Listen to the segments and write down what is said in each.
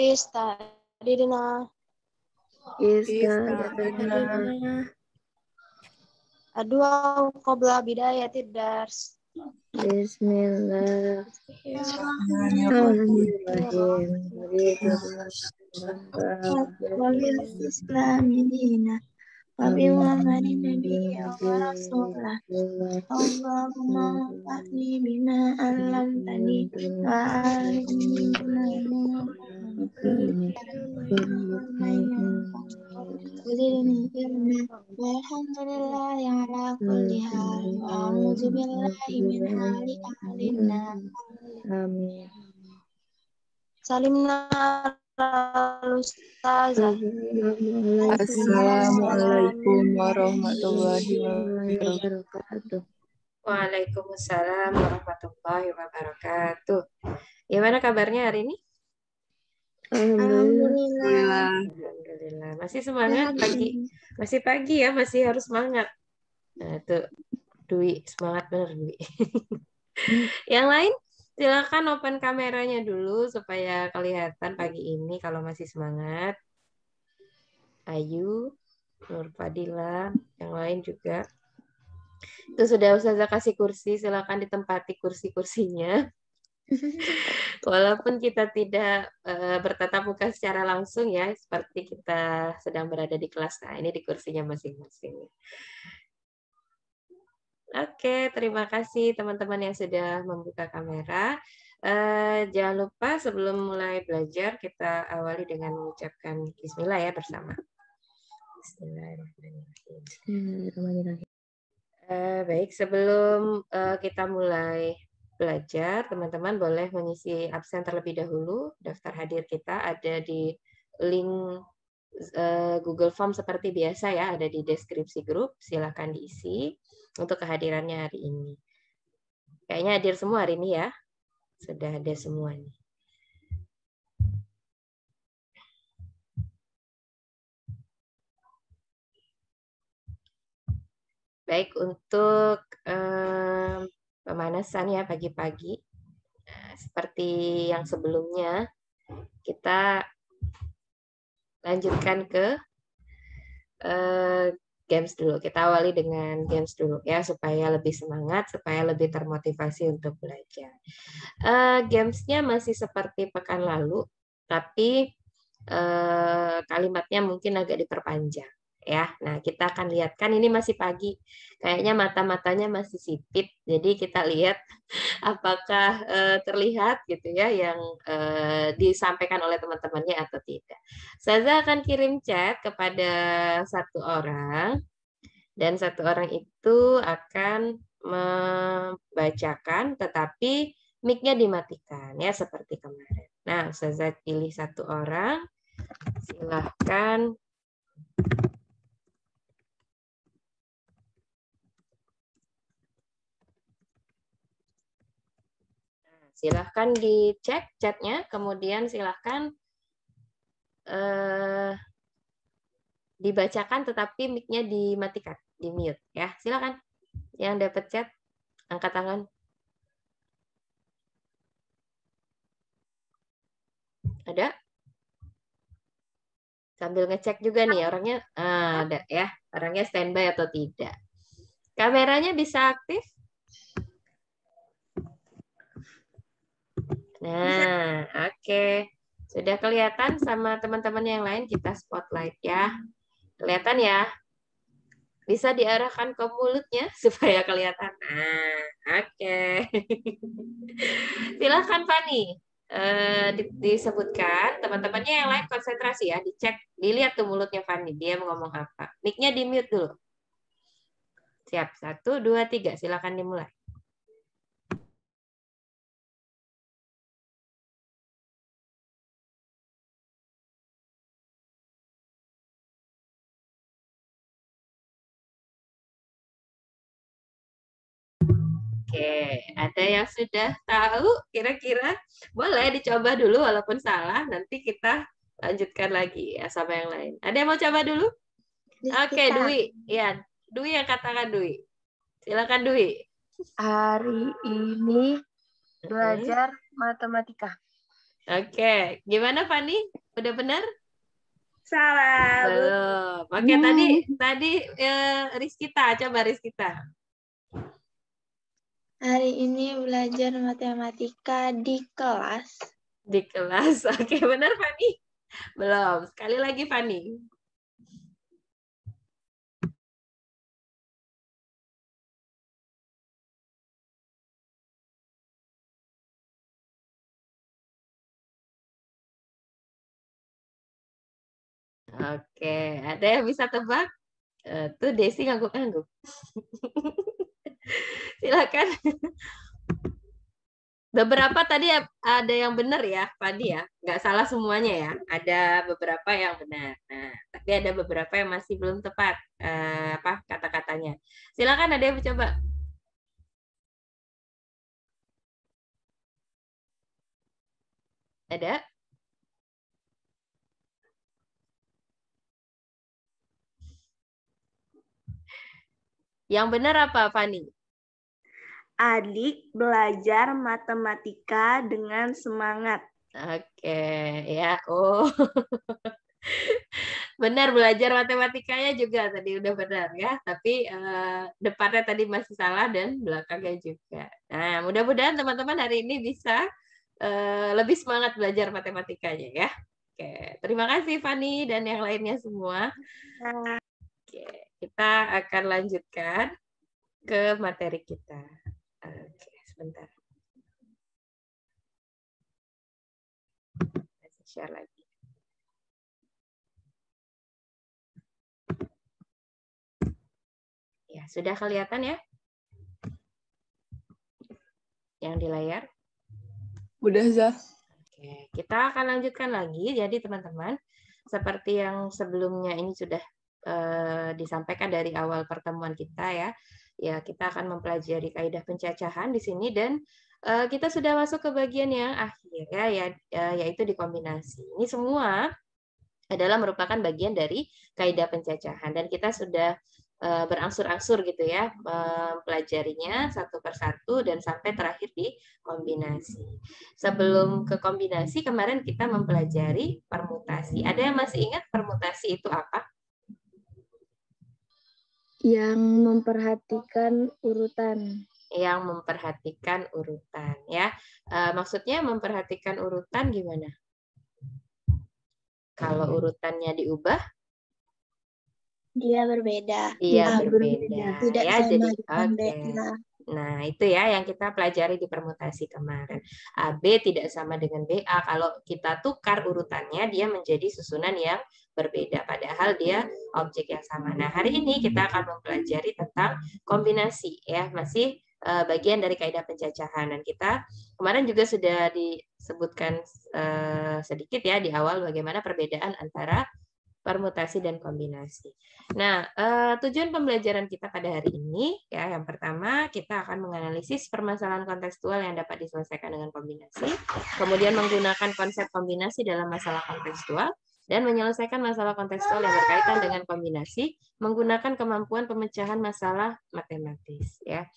Istadidna. Ista'adna. Adwa qabla bidayatid dars. Bismillahirrahmanirrahim. Wabil Islami dina Wabi Muhammadin nabiyya wa rasulah Allahumma fa'ni bima alamtani wa alimna Wazirni ilmi walhamdulillahi ala kulli hal wa a'udzu billahi min hali ahlina. Amin. Salimna al-ustazah. Assalamualaikum warahmatullahi wabarakatuh. Waalaikumsalam warahmatullahi wabarakatuh. Gimana kabarnya hari ini? Alhamdulillah. Alhamdulillah. Masih semangat pagi? Masih pagi ya, masih harus semangat. Nah, tuh Dwi, semangat bener Dwi. Yang lain, silakan open kameranya dulu supaya kelihatan pagi ini kalau masih semangat. Ayu, Nur Fadila, yang lain juga. Itu sudah Ustazah kasih kursi, silakan ditempati kursi-kursinya. Walaupun kita tidak bertatap muka secara langsung ya, seperti kita sedang berada di kelas. Nah, ini di kursinya masing-masing. Oke, terima kasih teman-teman yang sudah membuka kamera. Jangan lupa sebelum mulai belajar, kita awali dengan mengucapkan bismillah ya bersama. Bismillahirrahmanirrahim. Baik, sebelum kita mulai belajar, teman-teman boleh mengisi absen terlebih dahulu. Daftar hadir kita ada di link Google Form seperti biasa ya, ada di deskripsi grup. Silakan diisi untuk kehadirannya hari ini. Kayaknya hadir semua hari ini ya. Sudah ada semua nih. Baik, untuk pemanasan ya pagi-pagi. Nah, seperti yang sebelumnya, kita lanjutkan ke games dulu. Kita awali dengan games dulu ya, supaya lebih semangat, supaya lebih termotivasi untuk belajar. Gamesnya masih seperti pekan lalu, tapi kalimatnya mungkin agak diperpanjang. Ya, nah kita akan lihat kan ini masih pagi, kayaknya mata-matanya masih sipit, jadi kita lihat apakah terlihat gitu ya yang disampaikan oleh teman-temannya atau tidak. Saya akan kirim chat kepada satu orang dan satu orang itu akan membacakan, tetapi mic-nya dimatikan ya seperti kemarin. Nah, saya pilih satu orang, silahkan. Silahkan dicek chatnya, kemudian silahkan dibacakan tetapi mic-nya dimatikan, di mute ya. Silahkan yang dapat chat angkat tangan. Ada? Sambil ngecek juga nih orangnya ada ya, orangnya standby atau tidak. Kameranya bisa aktif? Nah, oke. Sudah kelihatan sama teman-teman yang lain, kita spotlight ya. Kelihatan ya? Bisa diarahkan ke mulutnya supaya kelihatan. Nah, oke. Silakan Fani. Disebutkan, teman-temannya yang lain konsentrasi ya, dicek, dilihat tuh mulutnya Fani, dia mau ngomong apa. Mic-nya di mute dulu. Siap, 1, 2, 3, silakan dimulai. Oke, ada yang sudah tahu kira-kira? Boleh dicoba dulu walaupun salah, nanti kita lanjutkan lagi ya sama yang lain. Ada yang mau coba dulu? Oke, Dwi. Ya, Dwi yang katakan Dwi. Silakan Dwi. Hari ini belajar matematika. Oke, gimana Fani? Udah benar? Salah. Belum. Oke, tadi Rizkita, coba Rizkita. Hari ini belajar matematika di kelas. Di kelas. Oke, benar Fani? Belum. Sekali lagi Fani. Oke, ada yang bisa tebak? Tuh Desi ngangguk-ngangguk. Silakan. Beberapa tadi ada yang benar ya, Fadi ya. Nggak salah semuanya ya. Ada beberapa yang benar. Nah, tapi ada beberapa yang masih belum tepat kata-katanya. Silakan ada yang mencoba. Ada? Yang benar apa, Fani? Adik belajar matematika dengan semangat. Oke, ya. Oh. Benar, belajar matematikanya juga tadi udah benar ya, tapi depannya tadi masih salah dan belakangnya juga. Nah, mudah-mudahan teman-teman hari ini bisa lebih semangat belajar matematikanya ya. Oke, terima kasih Fani dan yang lainnya semua. Oke, kita akan lanjutkan ke materi kita. Oke, sebentar. Saya share lagi. Ya, sudah kelihatan ya? Yang di layar? Udah, Zah. Oke, kita akan lanjutkan lagi. Jadi teman-teman, seperti yang sebelumnya ini sudah disampaikan dari awal pertemuan kita ya. Ya, kita akan mempelajari kaidah pencacahan di sini dan kita sudah masuk ke bagian yang akhir ya, yaitu dikombinasi. Ini semua adalah merupakan bagian dari kaidah pencacahan dan kita sudah berangsur-angsur gitu ya mempelajarinya satu persatu dan sampai terakhir di kombinasi. Sebelum ke kombinasi kemarin kita mempelajari permutasi. Ada yang masih ingat permutasi itu apa? Yang memperhatikan urutan. Yang memperhatikan urutan ya. Maksudnya memperhatikan urutan gimana? Kalau urutannya diubah? Dia berbeda. Iya, berbeda. Tidak Ya, sama jadi dengan oke. BA. Nah, itu ya yang kita pelajari di permutasi kemarin. AB tidak sama dengan BA. Kalau kita tukar urutannya, dia menjadi susunan yang berbeda. Padahal dia objek yang sama. Nah, hari ini kita akan mempelajari tentang kombinasi. Ya, masih bagian dari kaidah pencacahan. Dan kita kemarin juga sudah disebutkan sedikit ya di awal bagaimana perbedaan antara permutasi dan kombinasi. Nah, tujuan pembelajaran kita pada hari ini, ya, yang pertama kita akan menganalisis permasalahan kontekstual yang dapat diselesaikan dengan kombinasi, kemudian menggunakan konsep kombinasi dalam masalah kontekstual, dan menyelesaikan masalah kontekstual yang berkaitan dengan kombinasi menggunakan kemampuan pemecahan masalah matematis. Ya.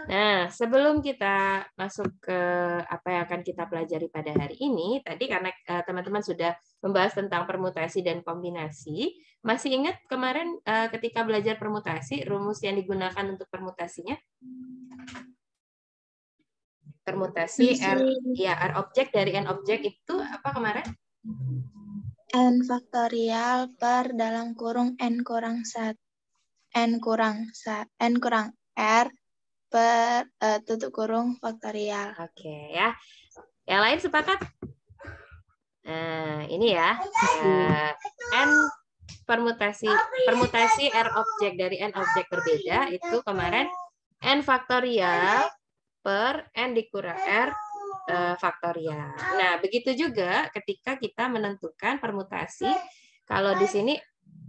Nah, sebelum kita masuk ke apa yang akan kita pelajari pada hari ini, tadi karena teman-teman sudah membahas tentang permutasi dan kombinasi, masih ingat kemarin ketika belajar permutasi, rumus yang digunakan untuk permutasinya? Permutasi R objek dari N objek itu apa kemarin? N faktorial per dalam kurung N kurang 1. N kurang R per tutup kurung faktorial. Oke ya. Yang lain sepakat? Nah, ini ya. N permutasi R objek dari N objek berbeda itu kemarin N faktorial per N dikurang R faktorial. Nah, begitu juga ketika kita menentukan permutasi, kalau di sini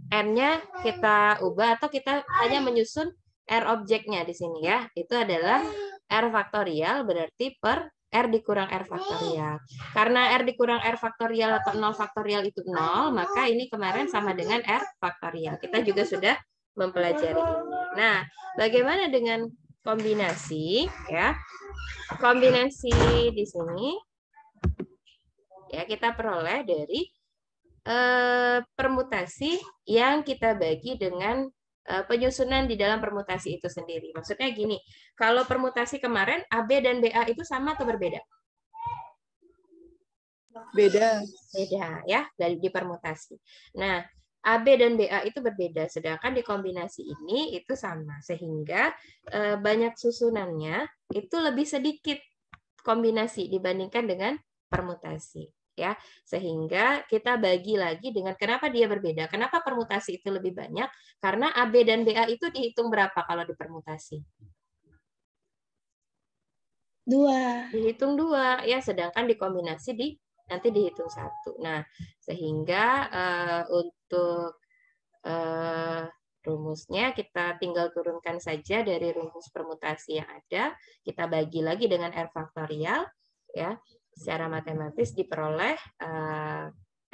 N-nya kita ubah atau kita hanya menyusun R objeknya di sini ya, itu adalah R faktorial berarti per R dikurang R faktorial. Karena R dikurang R faktorial atau 0 faktorial itu 0, maka ini kemarin sama dengan R faktorial. Kita juga sudah mempelajari ini. Nah, bagaimana dengan kombinasi ya? Kombinasi di sini Ya, kita peroleh dari permutasi yang kita bagi dengan penyusunan di dalam permutasi itu sendiri. Maksudnya gini, kalau permutasi kemarin AB dan BA itu sama atau berbeda? Beda. Beda ya, dari di permutasi. Nah, AB dan BA itu berbeda, sedangkan di kombinasi ini itu sama, sehingga banyak susunannya itu lebih sedikit kombinasi dibandingkan dengan permutasi. Ya, sehingga kita bagi lagi dengan kenapa dia berbeda. Kenapa permutasi itu lebih banyak? Karena AB dan BA itu dihitung berapa kalau di permutasi? 2. Dihitung 2 ya, sedangkan di kombinasi nanti dihitung 1. Nah, sehingga untuk rumusnya kita tinggal turunkan saja dari rumus permutasi yang ada, kita bagi lagi dengan R faktorial ya. Secara matematis diperoleh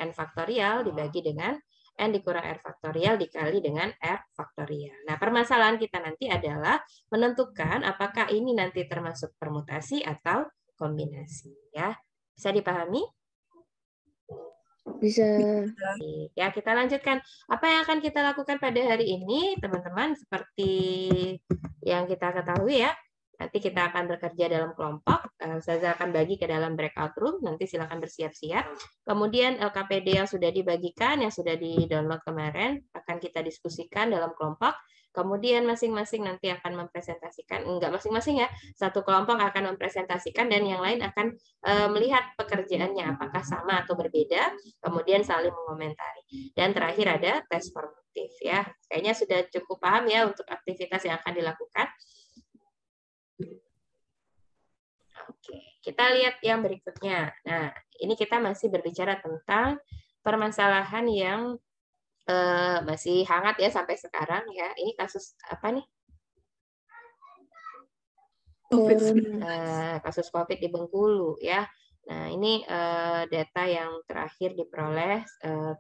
N faktorial dibagi dengan N dikurang R faktorial dikali dengan R faktorial. Nah, permasalahan kita nanti adalah menentukan apakah ini nanti termasuk permutasi atau kombinasi. Ya, bisa dipahami? Bisa. Ya, kita lanjutkan. Apa yang akan kita lakukan pada hari ini, teman-teman? Seperti yang kita ketahui ya, nanti kita akan bekerja dalam kelompok. Ustazah akan bagi ke dalam breakout room. Nanti silakan bersiap-siap. Kemudian LKPD yang sudah dibagikan, yang sudah di-download kemarin, akan kita diskusikan dalam kelompok. Kemudian masing-masing nanti akan mempresentasikan, enggak masing-masing ya, satu kelompok akan mempresentasikan dan yang lain akan melihat pekerjaannya apakah sama atau berbeda, kemudian saling mengomentari. Dan terakhir ada tes formatif ya. Kayaknya sudah cukup paham ya untuk aktivitas yang akan dilakukan. Oke, kita lihat yang berikutnya. Nah, ini kita masih berbicara tentang permasalahan yang masih hangat ya sampai sekarang ya. Ini kasus apa nih? Kasus COVID di Bengkulu ya. Nah, ini data yang terakhir diperoleh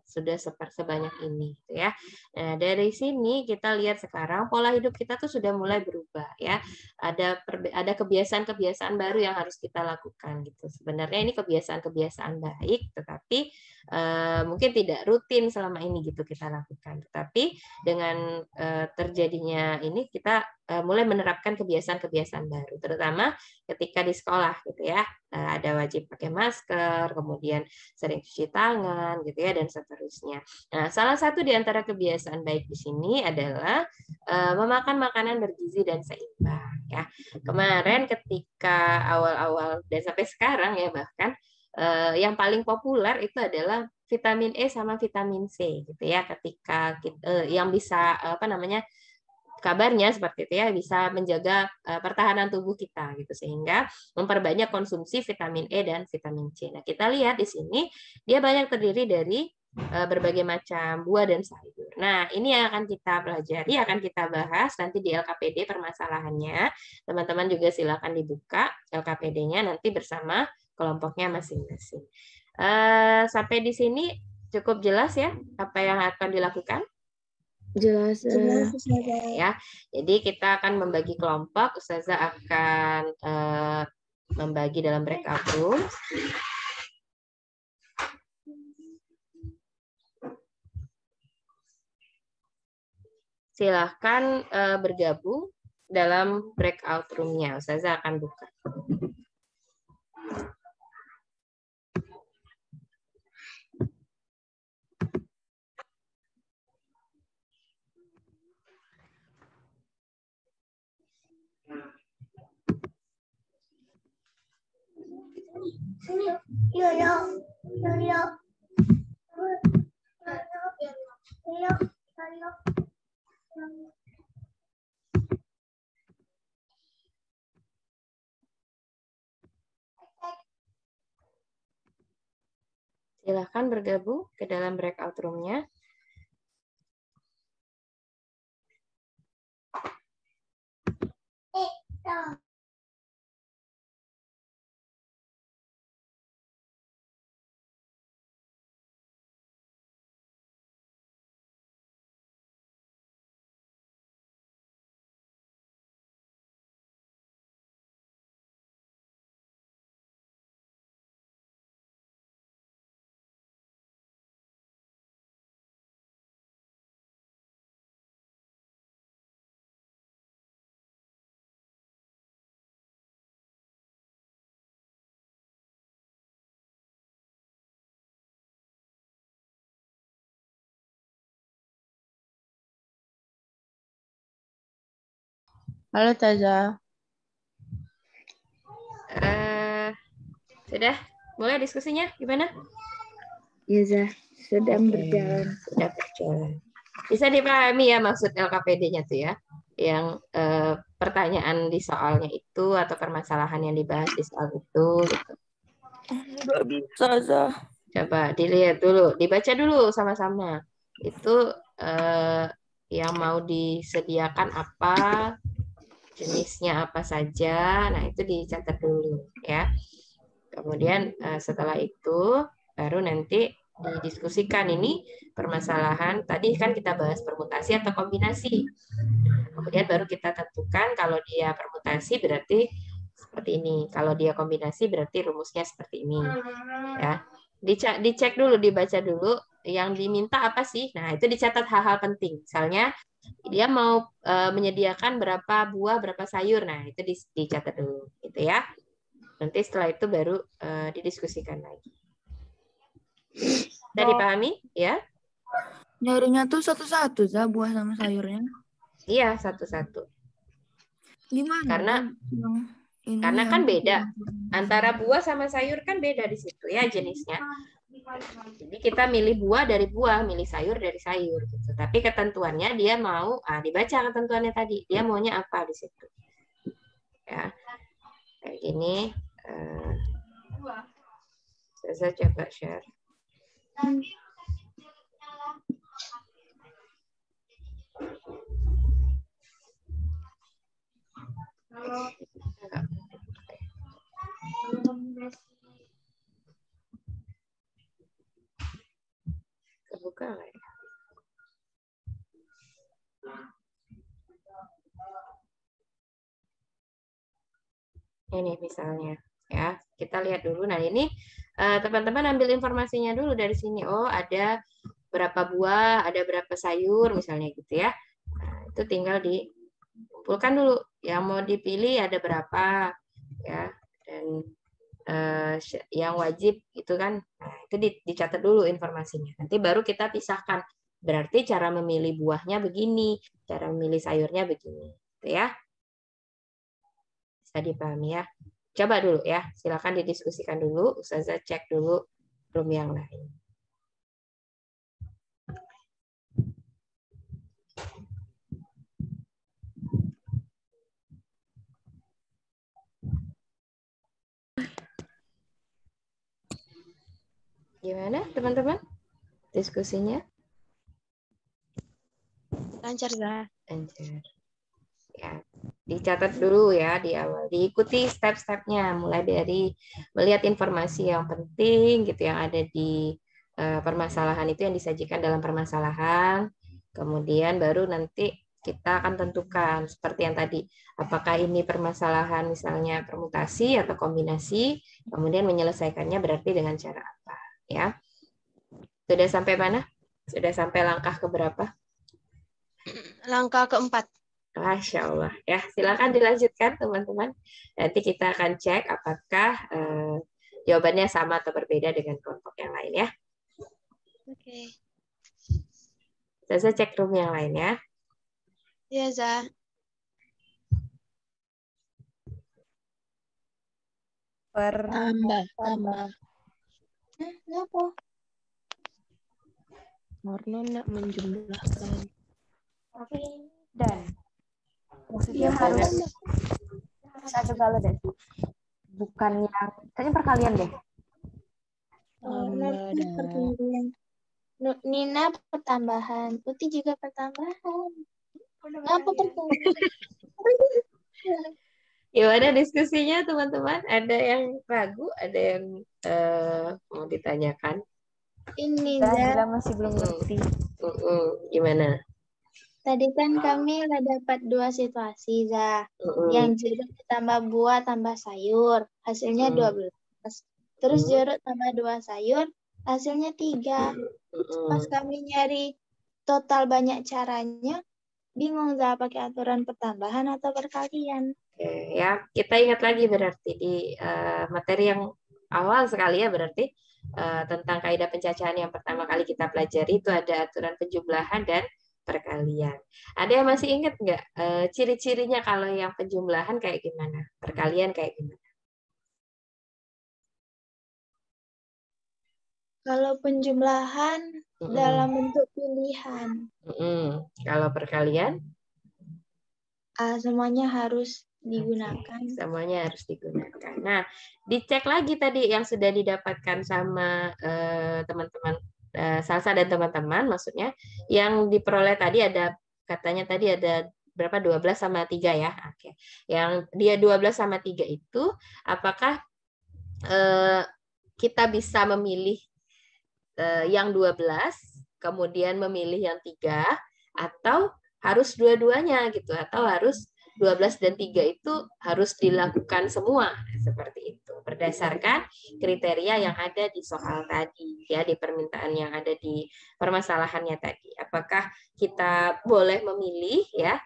sudah sebanyak ini, gitu ya. Nah, dari sini kita lihat sekarang pola hidup kita tuh sudah mulai berubah, ya. Ada kebiasaan-kebiasaan baru yang harus kita lakukan, gitu. Sebenarnya ini kebiasaan-kebiasaan baik, tetapi mungkin tidak rutin selama ini gitu kita lakukan. Tetapi dengan terjadinya ini kita mulai menerapkan kebiasaan-kebiasaan baru, terutama ketika di sekolah, gitu ya. Ada wajib pakai masker, kemudian sering cuci tangan, gitu ya, dan seterusnya. Nah, salah satu di antara kebiasaan baik di sini adalah memakan makanan bergizi dan seimbang. Ya, kemarin ketika awal-awal dan sampai sekarang ya bahkan yang paling populer itu adalah vitamin E sama vitamin C, gitu ya. Ketika yang bisa apa namanya kabarnya seperti itu ya, bisa menjaga pertahanan tubuh kita gitu, sehingga memperbanyak konsumsi vitamin E dan vitamin C. Nah, kita lihat di sini dia banyak terdiri dari berbagai macam buah dan sayur. Nah, ini yang akan kita pelajari, akan kita bahas nanti di LKPD permasalahannya. Teman-teman juga silakan dibuka LKPD-nya nanti bersama kelompoknya masing-masing. Sampai di sini cukup jelas ya apa yang akan dilakukan? Jelas. Ya, jadi kita akan membagi kelompok. Ustazah akan membagi dalam breakout room. Silahkan bergabung dalam breakout room-nya. Ustazah akan buka. Silahkan bergabung ke dalam breakout room-nya. Halo Taza. Sudah mulai diskusinya gimana? Ya, Zah. Sedang Oke, berjalan. sudah berjalan. Bisa dipahami ya maksud LKPD-nya tuh ya, yang pertanyaan di soalnya itu atau permasalahan yang dibahas di soal itu. Gitu. Nggak bisa, Zah. Coba dilihat dulu, dibaca dulu sama-sama. Itu yang mau disediakan apa, jenisnya apa saja. Nah, itu dicatat dulu ya. Kemudian setelah itu baru nanti didiskusikan ini permasalahan. Tadi kan kita bahas permutasi atau kombinasi. Kemudian baru kita tentukan kalau dia permutasi berarti seperti ini. Kalau dia kombinasi berarti rumusnya seperti ini. Ya. Dicek dulu, dibaca dulu yang diminta apa sih. Nah, itu dicatat hal-hal penting. Misalnya dia mau menyediakan berapa buah, berapa sayur. Nah, itu dicatat dulu gitu ya. Nanti setelah itu baru didiskusikan lagi. Sudah dipahami ya? Nyarinya tuh satu-satu, Zah, buah sama sayurnya. Iya, satu-satu. Gimana? Karena kan beda. Antara buah sama sayur kan beda di situ ya jenisnya. Jadi kita milih buah dari buah, milih sayur dari sayur gitu. Tapi ketentuannya dia mau, dibaca ketentuannya tadi. Dia maunya apa di situ. Ya. Kayak gini. Saya coba share. Kebuka nggak ya? Ini misalnya ya, kita lihat dulu. Nah, ini teman-teman ambil informasinya dulu dari sini. Oh, ada berapa buah, ada berapa sayur misalnya gitu ya. Nah, itu tinggal dikumpulkan dulu. Yang mau dipilih ada berapa ya. Dan yang wajib itu kan, nah, itu dicatat dulu informasinya. Nanti baru kita pisahkan. Berarti cara memilih buahnya begini, cara memilih sayurnya begini, gitu ya. Bisa dipahami ya. Coba dulu ya, silakan didiskusikan dulu. Ustazah cek dulu room yang lain. Gimana teman-teman diskusinya? Lancar, Zah. Lancar. Ya, dicatat dulu ya di awal. Diikuti step-stepnya, mulai dari melihat informasi yang penting gitu yang ada di permasalahan itu yang disajikan dalam permasalahan. Kemudian baru nanti kita akan tentukan seperti yang tadi, apakah ini permasalahan misalnya permutasi atau kombinasi, kemudian menyelesaikannya berarti dengan cara apa, ya. Sudah sampai mana? Sudah sampai langkah keberapa? Langkah keempat. Masya Allah. Ya, silakan dilanjutkan teman-teman. Nanti kita akan cek apakah jawabannya sama atau berbeda dengan kelompok yang lain ya. Oke. Saya cek room yang lain ya. Iya, Zah. Tambah. Kenapa? Karena nak menjumlahkan. Oke. Dan. Maksudnya harus ada validasi. Bukan yang, kayaknya perkalian deh. Nina pertambahan, Uti juga pertambahan. Apa pertambahan? Gimana diskusinya teman-teman? Ada yang ragu? Ada yang mau ditanyakan? Ini Zah masih belum ngerti. Gimana? tadi kan kami dapat dua situasi, Zah. Yang jeruk ditambah buah tambah sayur, hasilnya 12. Terus jeruk tambah 2 sayur, hasilnya 3. Pas kami nyari total banyak caranya, bingung Zah pakai aturan pertambahan atau perkalian. Oke, ya, kita ingat lagi berarti di materi yang awal sekali ya berarti tentang kaidah pencacahan yang pertama kali kita pelajari itu ada aturan penjumlahan dan perkalian. Ada yang masih ingat nggak ciri-cirinya kalau yang penjumlahan kayak gimana? Perkalian kayak gimana? Kalau penjumlahan dalam bentuk pilihan, Kalau perkalian? semuanya harus digunakan. Semuanya harus digunakan. Nah, dicek lagi tadi yang sudah didapatkan sama teman-teman Salsa dan teman-teman, maksudnya yang diperoleh tadi katanya tadi ada berapa, 12 sama 3 ya. Oke. Yang dia 12 sama 3 itu apakah kita bisa memilih yang 12 kemudian memilih yang 3 atau harus dua-duanya gitu, atau harus 12 dan 3 itu harus dilakukan semua seperti itu berdasarkan kriteria yang ada di soal tadi ya, di permintaan yang ada di permasalahannya tadi. Apakah kita boleh memilih ya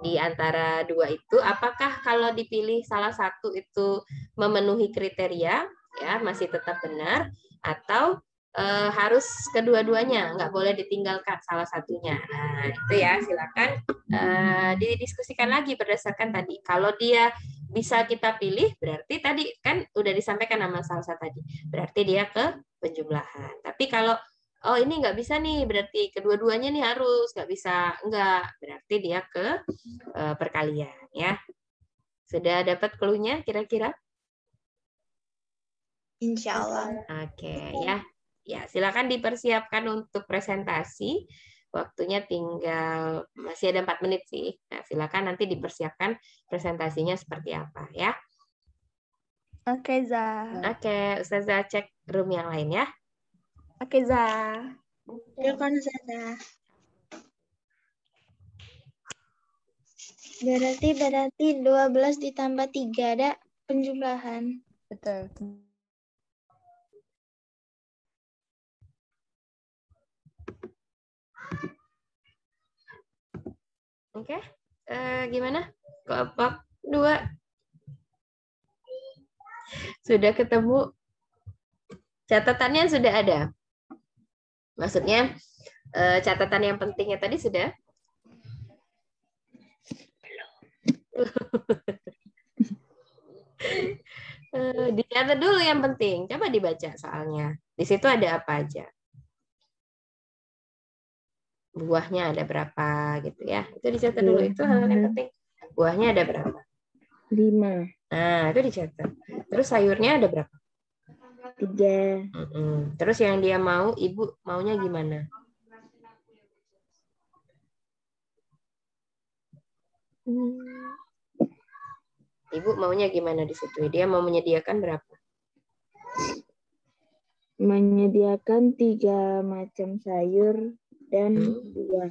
di antara dua itu, apakah kalau dipilih salah satu itu memenuhi kriteria ya masih tetap benar, atau harus kedua-duanya, nggak boleh ditinggalkan salah satunya. Nah, itu ya, silakan didiskusikan lagi berdasarkan tadi. Kalau dia bisa kita pilih, berarti tadi kan udah disampaikan nama Salsa tadi, berarti dia ke penjumlahan. Tapi kalau oh ini nggak bisa nih, berarti kedua-duanya nih harus, nggak bisa, enggak, berarti dia ke perkalian ya. Sudah dapat clue-nya kira-kira? Insya Allah. Oke ya. Ya, silakan dipersiapkan untuk presentasi. Waktunya tinggal masih ada 4 menit sih. Nah, silakan nanti dipersiapkan presentasinya seperti apa ya. Oke, Za. Oke, Ustazah cek room yang lain ya. Oke, Za. Silakan Ustazah. Berarti 12 ditambah 3 ada penjumlahan. Betul. Oke, gimana? Kelompok 2 sudah ketemu? Catatannya sudah ada? Maksudnya catatan yang pentingnya tadi sudah? Dicatat dulu yang penting. Coba dibaca soalnya. Di situ ada apa aja? Buahnya ada berapa gitu ya. Itu dicatat dulu. Itu hal yang penting. Buahnya ada berapa? 5. Nah, itu dicatat. Terus sayurnya ada berapa? 3. Terus yang dia mau, ibu maunya gimana? Ibu maunya gimana di situ? Dia mau menyediakan berapa? Menyediakan 3 macam sayur dan buah.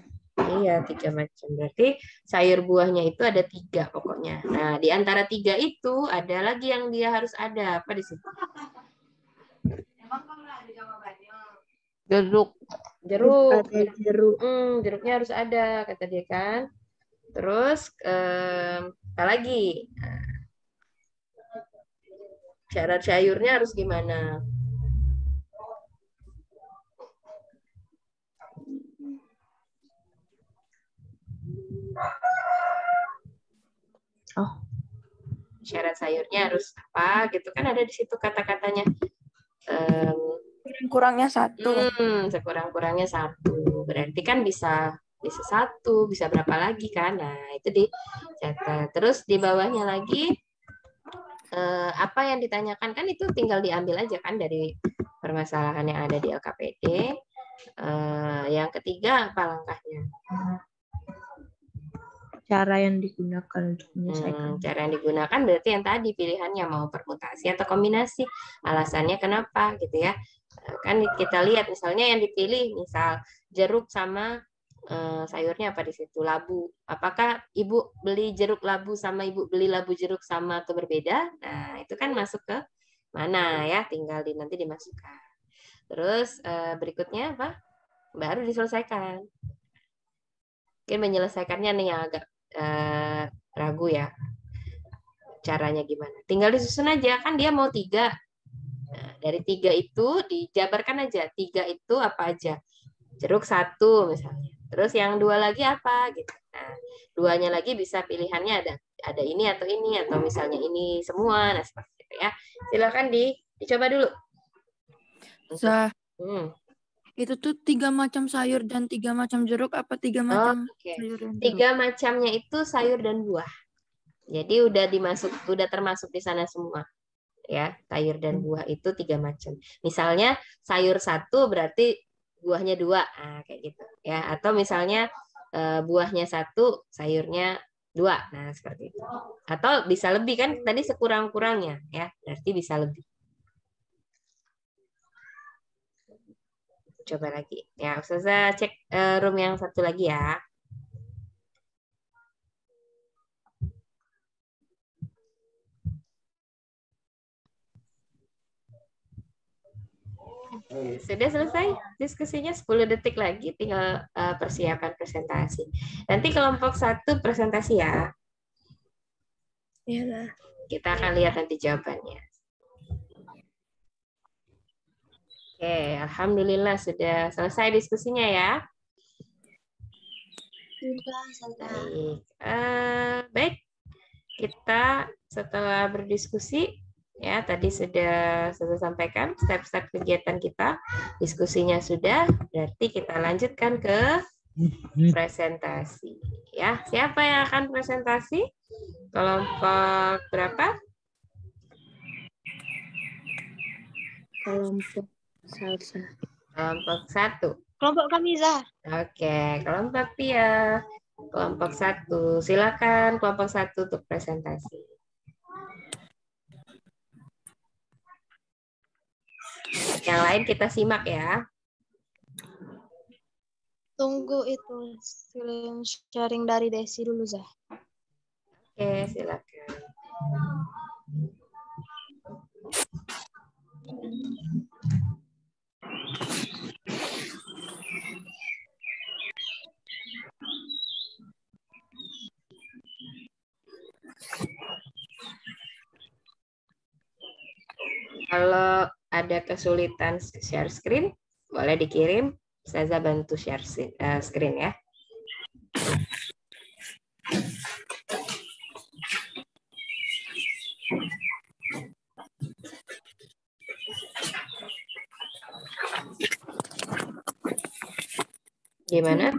Iya, 3 macam. Berarti sayur buahnya itu ada 3 pokoknya. Nah, di antara 3 itu ada lagi yang dia harus ada. Apa di situ? Jeruk. Jeruk. Ada jeruk. Jeruknya harus ada, kata dia kan. Terus, apa lagi? Syarat sayurnya harus gimana? Oh, syarat sayurnya harus apa gitu kan, ada di situ kata-katanya. Kurangnya 1. Sekurang-kurangnya 1. Berarti kan bisa 1, bisa berapa lagi kan? Nah, itu dicatat. Terus di bawahnya lagi apa yang ditanyakan kan itu tinggal diambil aja kan dari permasalahan yang ada di LKPD. Yang ketiga apa langkahnya? Cara yang digunakan untuk menyelesaikan. Cara yang digunakan berarti yang tadi pilihannya mau permutasi atau kombinasi. Alasannya kenapa gitu ya. Kan kita lihat misalnya yang dipilih misal jeruk sama sayurnya apa di situ? Labu. Apakah ibu beli jeruk labu sama ibu beli labu jeruk sama atau berbeda? Nah, itu kan masuk ke mana ya? Tinggal nanti dimasukkan. Terus berikutnya apa? Baru diselesaikan. Mungkin menyelesaikannya nih yang agak ragu ya. Caranya gimana? Tinggal disusun aja, kan dia mau 3. Nah, dari 3 itu dijabarkan aja. 3 itu apa aja? Jeruk 1 misalnya. Terus yang 2 lagi apa gitu. Nah, 2-nya lagi bisa pilihannya ada ini atau misalnya ini semua. Nah, seperti itu ya. Silakan dicoba dulu. Zah, Hmm. itu tuh 3 macam sayur dan 3 macam jeruk apa 3 macam Oke. sayur dan jeruk? 3 macamnya itu sayur dan buah. Jadi udah termasuk di sana semua. Ya, sayur dan buah itu 3 macam. Misalnya sayur 1 berarti buahnya 2, nah, kayak gitu ya. Atau misalnya buahnya 1, sayurnya 2, nah seperti itu. Atau bisa lebih kan? Tadi sekurang-kurangnya ya, berarti bisa lebih. Coba lagi ya, Ustazah cek room yang satu lagi ya. Sudah selesai diskusinya, 10 detik lagi tinggal persiapan presentasi. Nanti kelompok 1 presentasi ya. Iya. Kita akan lihat nanti jawabannya. Oke, alhamdulillah sudah selesai diskusinya ya. Baik, baik. Kita setelah berdiskusi ya, tadi sudah sampaikan step-step kegiatan kita, diskusinya sudah, berarti kita lanjutkan ke presentasi. Ya, siapa yang akan presentasi? Kelompok berapa? Kelompok salsa. Kelompok 1. Kelompok kami, Zah. Oke, kelompok Pia. Kelompok 1. Silakan kelompok 1 untuk presentasi. Yang lain kita simak ya. Tunggu itu screen sharing dari Desi dulu, Zah. Oke, silakan. Kalau ada kesulitan share screen, boleh dikirim. Saya bantu share screen ya. Gimana?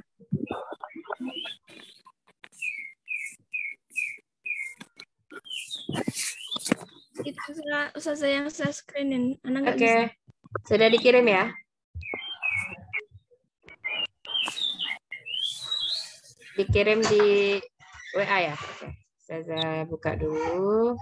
Itu Ustazah yang saya screenin. Anak nggak Oke, bisa. sudah dikirim ya? Dikirim di WA ya? Oke, saya buka dulu.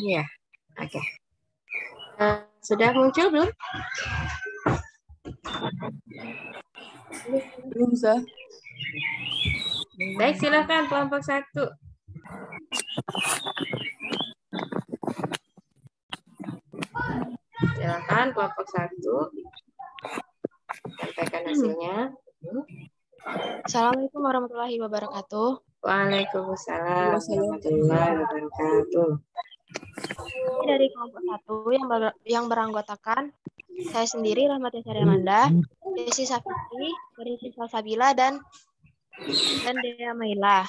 Iya, oke. Sudah muncul belum? Belum, Zah. Baik, silakan kelompok 1. Silakan kelompok 1. Sampaikan hasilnya. Assalamualaikum warahmatullahi wabarakatuh. Waalaikumsalam warahmatullahi wabarakatuh. Ini dari kelompok 1 yang beranggotakan saya sendiri, Rahmat Yasari Amanda, Desi Safitri, Desi Salsabila, dan Dea Maila.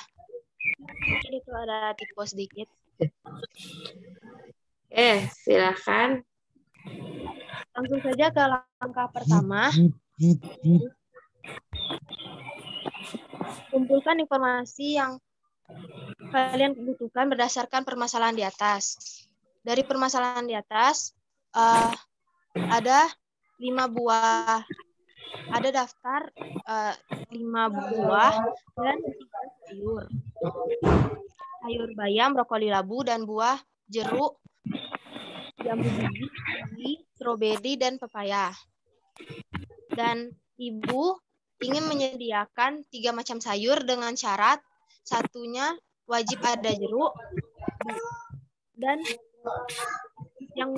Ini tuh ada tipe sedikit. Silakan. Langsung saja ke langkah pertama. Kumpulkan informasi yang kalian butuhkan berdasarkan permasalahan di atas. Dari permasalahan di atas, ada 5 buah, ada daftar 5 buah dan 3 sayur. Sayur bayam, brokoli labu, dan buah jeruk jambu biji, kiwi, stroberi, dan pepaya. Dan ibu ingin menyediakan 3 macam sayur dengan syarat satunya wajib ada jeruk, dan yang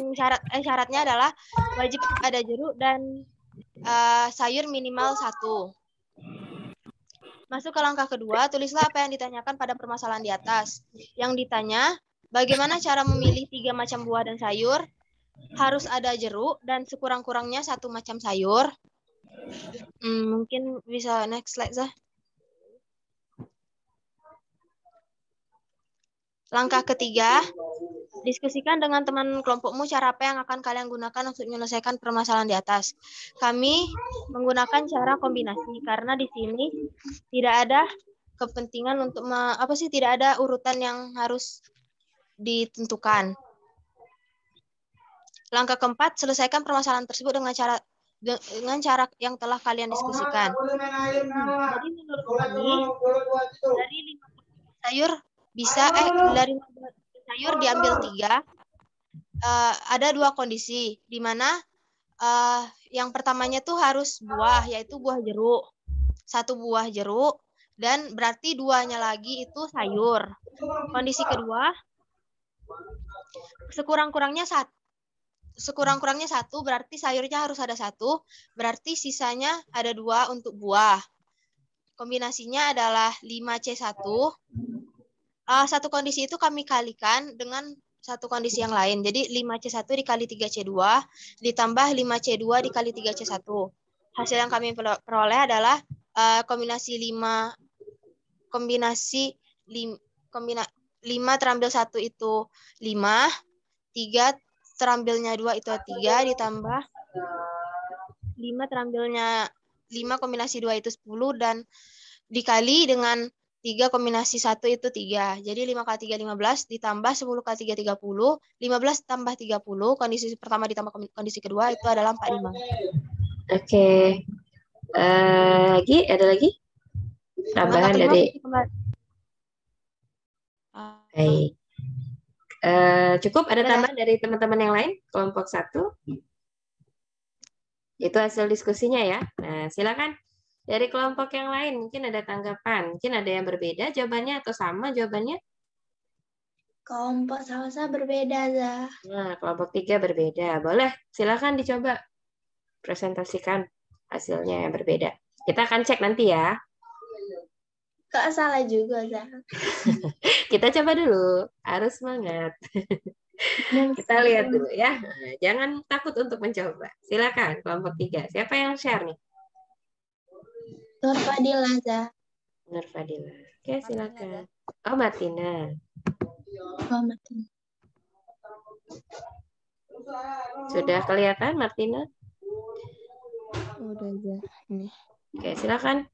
syaratnya adalah wajib ada jeruk dan sayur minimal 1. Masuk ke langkah kedua, tulislah apa yang ditanyakan pada permasalahan di atas. Yang ditanya, bagaimana cara memilih 3 macam buah dan sayur? Harus ada jeruk dan sekurang-kurangnya 1 macam sayur. Mungkin bisa next slide, Zah. Langkah ketiga, diskusikan dengan teman kelompokmu cara apa yang akan kalian gunakan untuk menyelesaikan permasalahan di atas. Kami menggunakan cara kombinasi karena di sini tidak ada kepentingan untuk tidak ada urutan yang harus ditentukan. Langkah keempat, selesaikan permasalahan tersebut dengan cara yang telah kalian diskusikan. Jadi menurut kami dari 5 sayur dari sayur diambil 3. Ada 2 kondisi di mana yang pertamanya tuh harus buah, yaitu buah jeruk. 1 buah jeruk dan berarti 2-nya lagi itu sayur. Kondisi kedua, sekurang-kurangnya 1 berarti sayurnya harus ada 1, berarti sisanya ada 2 untuk buah. Kombinasinya adalah 5C1. Satu kondisi itu kami kalikan dengan satu kondisi yang lain. Jadi 5C1 dikali 3C2 ditambah 5C2 dikali 3C1. Hasil yang kami peroleh adalah kombinasi 5 terambil 1 itu 5, 3 terambilnya 2 itu 3, ditambah 5 terambilnya 5 kombinasi 2 itu 10, dan dikali dengan 3 kombinasi 1 itu 3. Jadi 5 kali 3, 15, ditambah 10 kali 3, 30. 15 tambah 30, kondisi pertama ditambah kondisi kedua, itu adalah 45. Oke. Ada lagi? Tambahan dari... Baik. Cukup ada tambahan dari teman-teman yang lain? Kelompok 1? Itu hasil diskusinya ya. Nah, silakan. Dari kelompok yang lain mungkin ada tanggapan, mungkin ada yang berbeda jawabannya atau sama jawabannya? Kelompok Salsa berbeda, Zah. Nah, kelompok 3 berbeda. Boleh, silakan dicoba presentasikan hasilnya yang berbeda. Kita akan cek nanti ya. Kok salah juga, Zah? Kita coba dulu, harus semangat. Kita lihat dulu ya. Nah, jangan takut untuk mencoba. Silakan kelompok 3. Siapa yang share nih? Nur Fadila, Zah. Nur Fadila. Oke, silakan. Oh, Martina. Sudah kelihatan, Martina? Udah aja. Ini. Oke, silakan.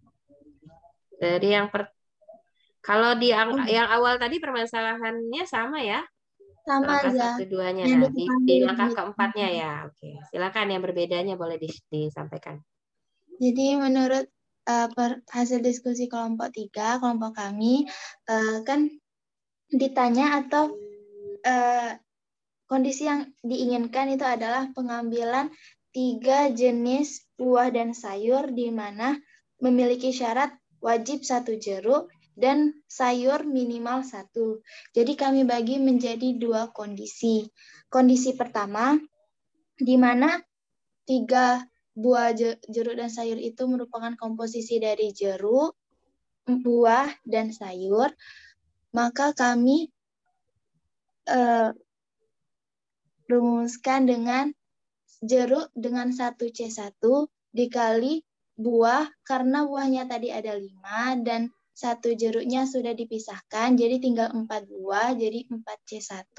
Dari kalau di yang awal tadi permasalahannya sama ya? Sama, langkah Zah. 1, 2-nya. Nah, di langkah keempatnya ya. Oke, silakan yang berbedanya boleh disampaikan. Jadi menurut hasil diskusi kelompok 3, kelompok kami kan ditanya atau kondisi yang diinginkan itu adalah pengambilan 3 jenis buah dan sayur di mana memiliki syarat wajib 1 jeruk dan sayur minimal 1. Jadi kami bagi menjadi 2 kondisi. Kondisi pertama, di mana 3 buah jeruk dan sayur itu merupakan komposisi dari jeruk, buah, dan sayur, maka kami rumuskan dengan jeruk dengan 1C1 dikali buah, karena buahnya tadi ada 5 dan 1 jeruknya sudah dipisahkan, jadi tinggal 4 buah, jadi 4C1,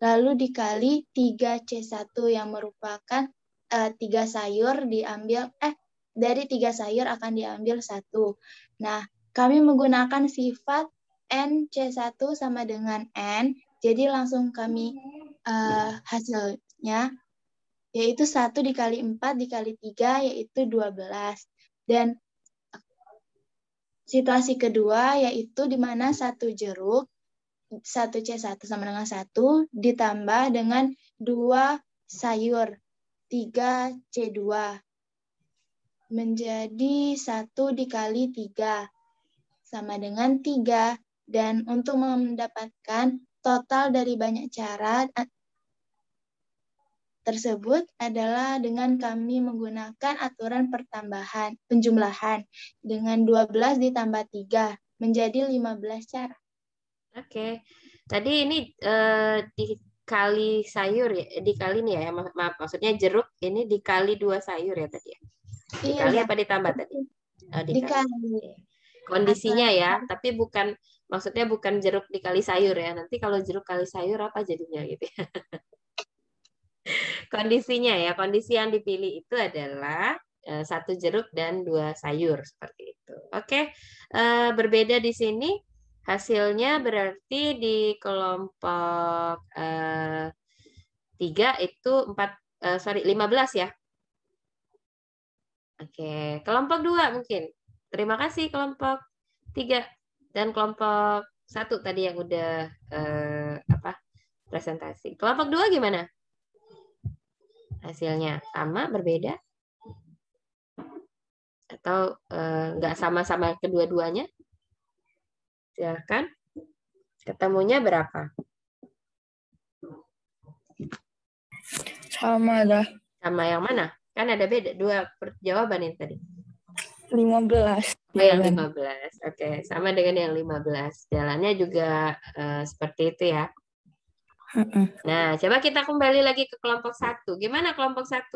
lalu dikali 3C1 yang merupakan 3 sayur diambil, dari 3 sayur akan diambil 1. Nah, kami menggunakan sifat NC1 sama dengan N, jadi langsung kami hasilnya, yaitu 1 dikali 4 dikali 3, yaitu 12. Dan situasi kedua, yaitu di mana 1 jeruk, 1C1 sama dengan 1, ditambah dengan 2 sayur, 3 C2. Menjadi 1 dikali 3. Sama dengan 3. Dan untuk mendapatkan total dari banyak cara tersebut adalah dengan kami menggunakan aturan penjumlahan dengan 12 ditambah 3 menjadi 15 cara. Oke. Tadi ini dikali sayur ya, dikali nih ya, maaf maksudnya jeruk ini dikali 2 sayur ya tadi ya. Dikali Iya, apa ditambah tadi? dikali. Kondisinya ya, tapi maksudnya bukan jeruk dikali sayur ya. Nanti kalau jeruk kali sayur apa jadinya gitu ya. Kondisinya ya, kondisi yang dipilih itu adalah 1 jeruk dan 2 sayur seperti itu. Oke, berbeda di sini hasilnya berarti di kelompok 3 itu 15 ya. Oke, kelompok 2 mungkin. Terima kasih kelompok 3 dan kelompok 1 tadi yang udah presentasi. Kelompok 2 gimana? Hasilnya sama, berbeda? Atau nggak sama-sama kedua-duanya? Silakan. Ketemunya berapa? Sama dah. Sama yang mana? Kan ada beda, 2 jawaban ini tadi. 15. Oh, yang 15. Oke, sama dengan yang 15. Jalannya juga seperti itu ya. Nah, coba kita kembali lagi ke kelompok 1. Gimana kelompok 1?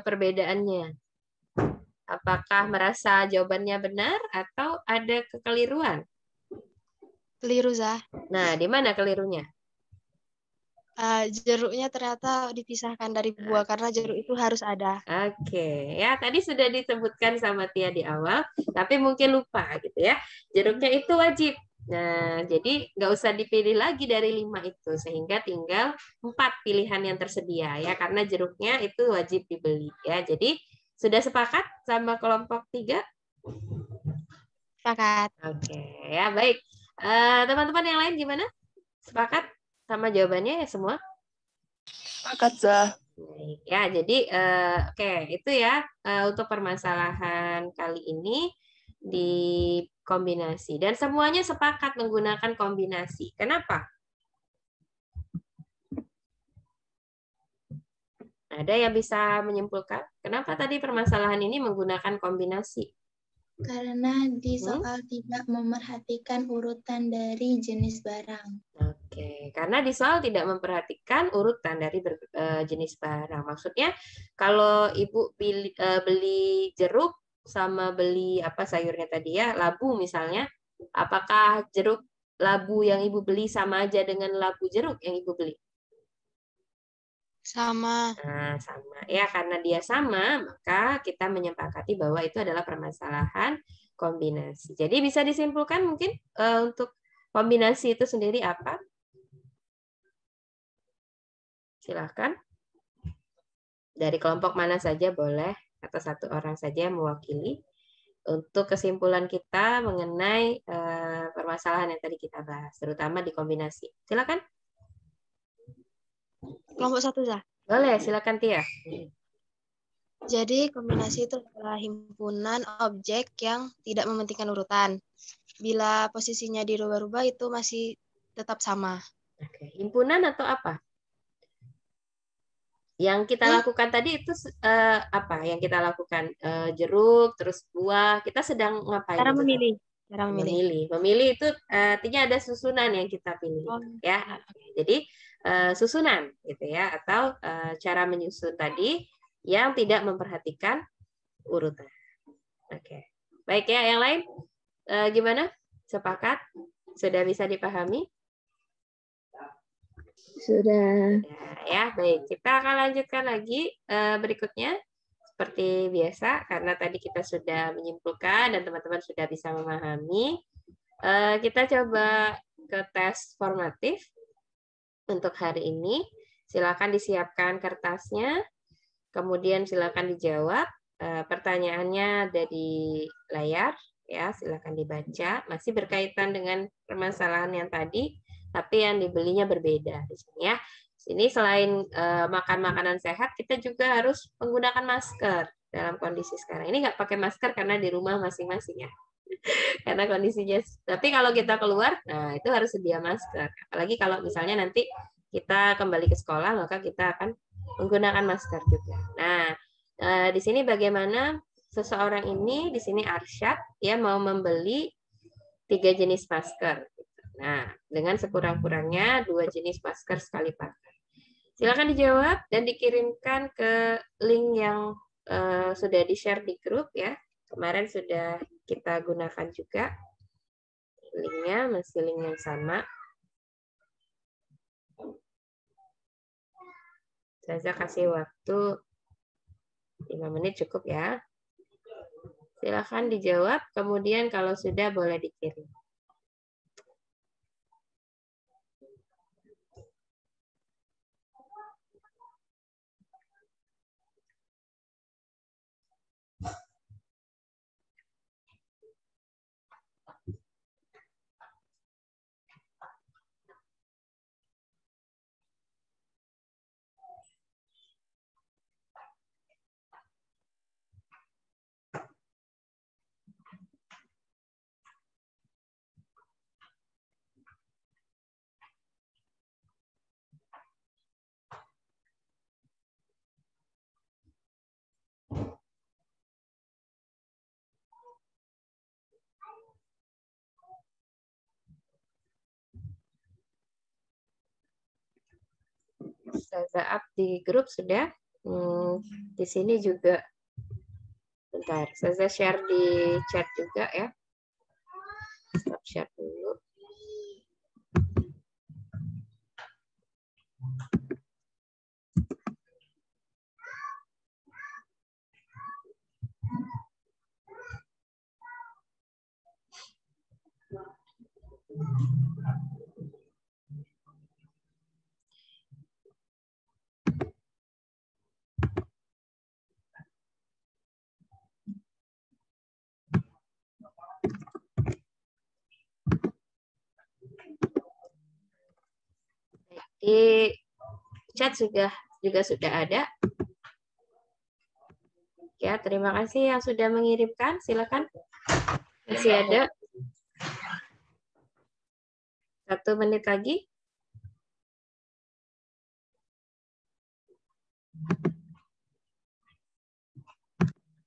Perbedaannya. Apakah merasa jawabannya benar atau ada kekeliruan? Keliru, Zah. Nah, di mana kelirunya? Jeruknya ternyata dipisahkan dari buah karena jeruk itu harus ada. Oke, ya tadi sudah disebutkan sama Tia di awal, tapi mungkin lupa gitu ya. Jeruknya itu wajib. Nah, jadi nggak usah dipilih lagi dari 5 itu, sehingga tinggal 4 pilihan yang tersedia ya, karena jeruknya itu wajib dibeli ya. Jadi sudah sepakat sama kelompok 3? Sepakat. Oke, ya baik. Teman-teman yang lain gimana? Sepakat sama jawabannya ya semua? Sepakat, Zah. Baik. Ya, jadi oke, itu ya untuk permasalahan kali ini di kombinasi. Dan semuanya sepakat menggunakan kombinasi. Kenapa? Ada yang bisa menyimpulkan? Kenapa tadi permasalahan ini menggunakan kombinasi? Karena di soal tidak memerhatikan urutan dari jenis barang. Oke, karena di soal tidak memperhatikan urutan dari jenis barang. Maksudnya kalau Ibu beli jeruk sama beli apa sayurnya tadi ya, labu misalnya, apakah jeruk labu yang Ibu beli sama aja dengan labu jeruk yang Ibu beli? Sama. Nah, sama. Ya, karena dia sama, maka kita menyepakati bahwa itu adalah permasalahan kombinasi. Jadi bisa disimpulkan mungkin untuk kombinasi itu sendiri apa? Silakan. Dari kelompok mana saja boleh, atau 1 orang saja yang mewakili untuk kesimpulan kita mengenai permasalahan yang tadi kita bahas, terutama di kombinasi. Silakan. Kelompok 1, Zah. Boleh, silakan Tia. Jadi kombinasi itu adalah himpunan objek yang tidak mementingkan urutan. Bila posisinya dirubah-rubah itu masih tetap sama. Oke. Himpunan atau apa? Yang kita lakukan tadi itu apa? Yang kita lakukan jeruk, terus buah. Kita sedang ngapain? Cara memilih. Memilih itu artinya ada susunan yang kita pilih, ya. Jadi susunan, gitu ya, atau cara menyusun tadi yang tidak memperhatikan urutan. Oke, baik ya. Yang lain gimana? Sepakat? Sudah bisa dipahami? Sudah. Ya, baik. Kita akan lanjutkan lagi berikutnya. Seperti biasa, karena tadi kita sudah menyimpulkan dan teman-teman sudah bisa memahami. Kita coba ke tes formatif untuk hari ini. Silakan disiapkan kertasnya, kemudian silakan dijawab. Pertanyaannya ada di layar, ya. Silakan dibaca. Masih berkaitan dengan permasalahan yang tadi, tapi yang dibelinya berbeda di sini ya. Sini selain makan makanan sehat, kita juga harus menggunakan masker dalam kondisi sekarang. Ini nggak pakai masker karena di rumah masing-masing ya. Karena kondisinya. Tapi kalau kita keluar, nah itu harus sedia masker. Apalagi kalau misalnya nanti kita kembali ke sekolah, maka kita akan menggunakan masker juga. Nah, di sini bagaimana seseorang ini, di sini Arsyad, dia mau membeli 3 jenis masker. Nah, dengan sekurang-kurangnya 2 jenis masker sekali pakai. Silakan dijawab dan dikirimkan ke link yang sudah di-share di grup ya. Kemarin sudah kita gunakan juga. Linknya masih link yang sama. Saya kasih waktu 5 menit cukup ya. Silakan dijawab, kemudian kalau sudah boleh dikirim. WhatsApp di grup sudah. Di sini juga. Bentar, saya share di chat juga ya. Stop share dulu. Di chat juga sudah ada. Ya, terima kasih yang sudah mengirimkan. Silakan. Masih ada 1 menit lagi.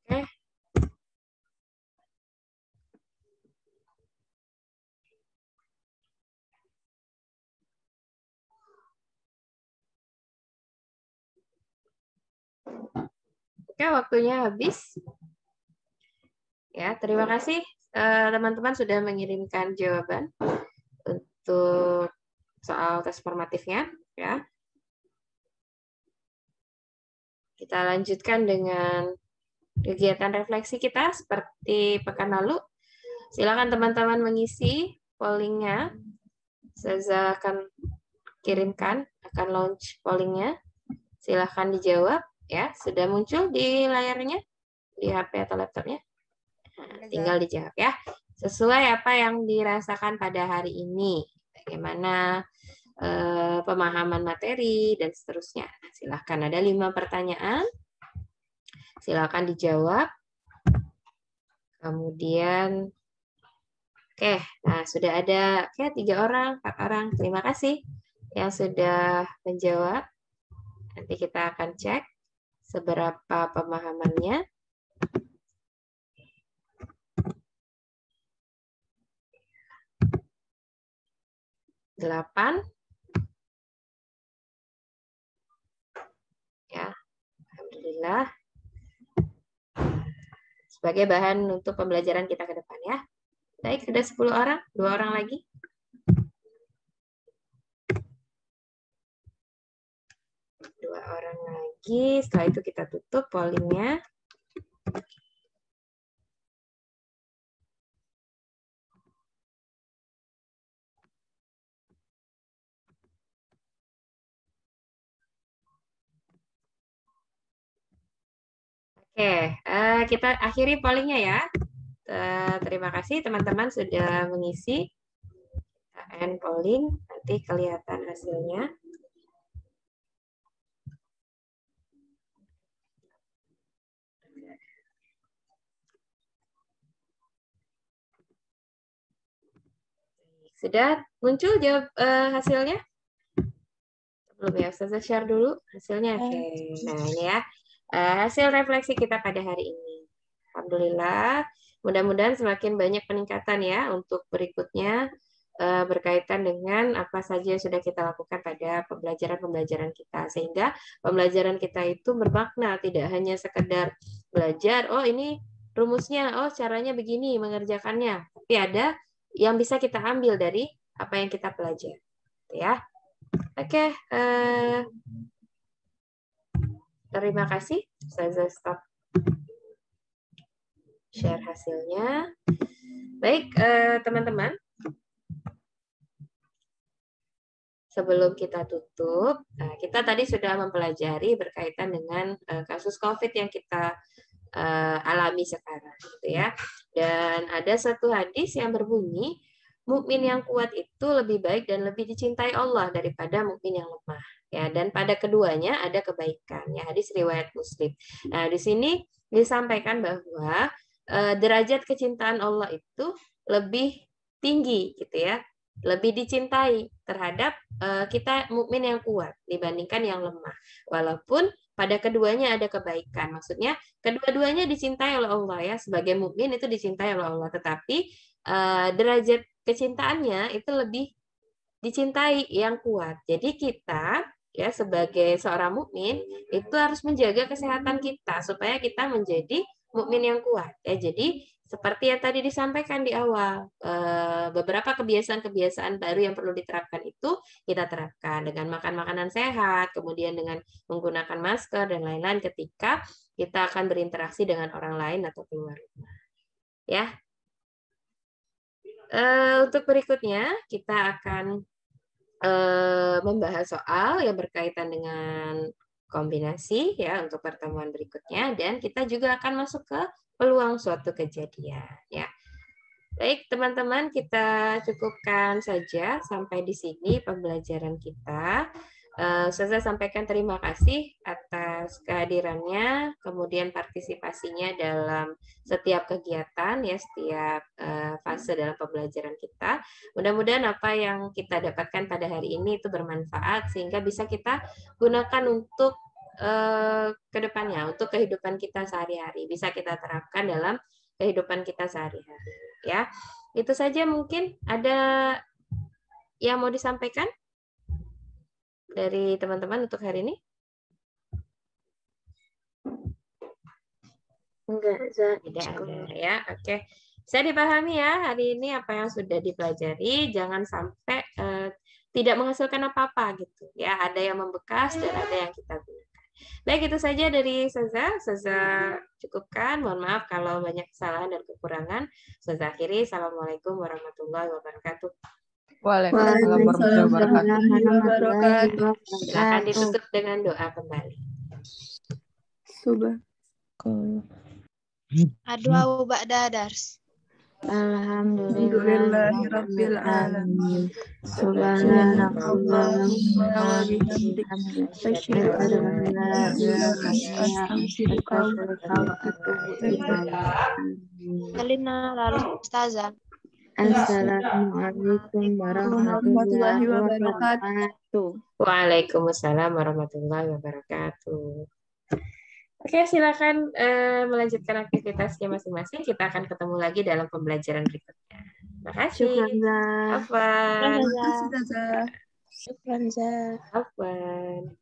Oke. Oke, waktunya habis. Ya, terima kasih teman-teman sudah mengirimkan jawaban untuk soal tes formatifnya. Ya, kita lanjutkan dengan kegiatan refleksi kita seperti pekan lalu. Silakan teman-teman mengisi pollingnya. Saya akan kirimkan, akan launch pollingnya. Silakan dijawab. Ya, sudah muncul di layarnya, di HP atau laptopnya. Nah, tinggal dijawab ya. Sesuai apa yang dirasakan pada hari ini. Bagaimana pemahaman materi dan seterusnya. Nah, silakan, ada 5 pertanyaan. Silakan dijawab. Kemudian, oke, nah sudah ada 3 orang, 4 orang. Terima kasih yang sudah menjawab. Nanti kita akan cek seberapa pemahamannya. Delapan. Ya, alhamdulillah. Sebagai bahan untuk pembelajaran kita ke depan ya. Baik, sudah 10 orang, 2 orang lagi. Orang lagi, setelah itu kita tutup pollingnya. Oke, kita akhiri pollingnya ya. Terima kasih teman-teman sudah mengisi. End polling, nanti kelihatan hasilnya. Sudah muncul jawab hasilnya? Belum ya, Ustazah share dulu hasilnya. Oke. Nah, ini ya. Hasil refleksi kita pada hari ini. Alhamdulillah. Mudah-mudahan semakin banyak peningkatan ya untuk berikutnya berkaitan dengan apa saja yang sudah kita lakukan pada pembelajaran-pembelajaran kita. Sehingga pembelajaran kita itu bermakna, tidak hanya sekedar belajar, oh ini rumusnya, oh caranya begini mengerjakannya. Tapi ada yang bisa kita ambil dari apa yang kita pelajari. Ya. Oke. Terima kasih. Saya stop share hasilnya. Baik, teman-teman. Sebelum kita tutup, kita tadi sudah mempelajari berkaitan dengan kasus COVID yang kita alami sekarang, gitu ya. Dan ada satu hadis yang berbunyi, mukmin yang kuat itu lebih baik dan lebih dicintai Allah daripada mukmin yang lemah. Ya, dan pada keduanya ada kebaikan. Ya, hadis riwayat Muslim. Nah, di sini disampaikan bahwa derajat kecintaan Allah itu lebih tinggi, gitu ya, lebih dicintai terhadap kita mukmin yang kuat dibandingkan yang lemah. Walaupun pada keduanya ada kebaikan. Maksudnya kedua-duanya dicintai oleh Allah ya. Sebagai mukmin itu dicintai oleh Allah, tetapi derajat kecintaannya itu lebih dicintai yang kuat. Jadi kita ya sebagai seorang mukmin itu harus menjaga kesehatan kita supaya kita menjadi mukmin yang kuat. Ya, jadi seperti yang tadi disampaikan di awal, beberapa kebiasaan-kebiasaan baru yang perlu diterapkan itu kita terapkan dengan makan makanan sehat, kemudian dengan menggunakan masker dan lain-lain ketika kita akan berinteraksi dengan orang lain atau keluar rumah. Ya. Untuk berikutnya kita akan membahas soal yang berkaitan dengan kombinasi ya untuk pertemuan berikutnya, dan kita juga akan masuk ke peluang suatu kejadian ya. Baik teman-teman, kita cukupkan saja sampai di sini pembelajaran kita. Saya sampaikan terima kasih atas kehadirannya, kemudian partisipasinya dalam setiap kegiatan ya, setiap fase dalam pembelajaran kita. Mudah-mudahan apa yang kita dapatkan pada hari ini itu bermanfaat sehingga bisa kita gunakan untuk kedepannya, untuk kehidupan kita sehari-hari, bisa kita terapkan dalam kehidupan kita sehari-hari ya. Itu saja, mungkin ada yang mau disampaikan dari teman-teman untuk hari ini? Enggak, tidak ada ya. Oke, saya dipahami ya hari ini apa yang sudah dipelajari, jangan sampai tidak menghasilkan apa-apa gitu ya. Ada yang membekas dan ada yang kita gunakan. Baik, itu saja dari Saza cukupkan. Mohon maaf kalau banyak kesalahan dan kekurangan. Saza akhiri. Assalamualaikum warahmatullahi wabarakatuh. Waalaikumsalam warahmatullahi wabarakatuh. Silakan ditutup dengan doa kembali. Adua ba'da dars. Alhamdulillahirabbil alamin. Subhanallahumma wa bihamdika asyhadu an la ilaha illa anta astaghfiruka wa atubu ilaik. Kalina lalu ustazah. Assalamualaikum warahmatullahi wabarakatuh. Waalaikumsalam warahmatullahi wabarakatuh. Oke, silakan melanjutkan aktivitasnya masing-masing. Kita akan ketemu lagi dalam pembelajaran berikutnya. Terima kasih. Afwan. Syukran, Zah. Afwan.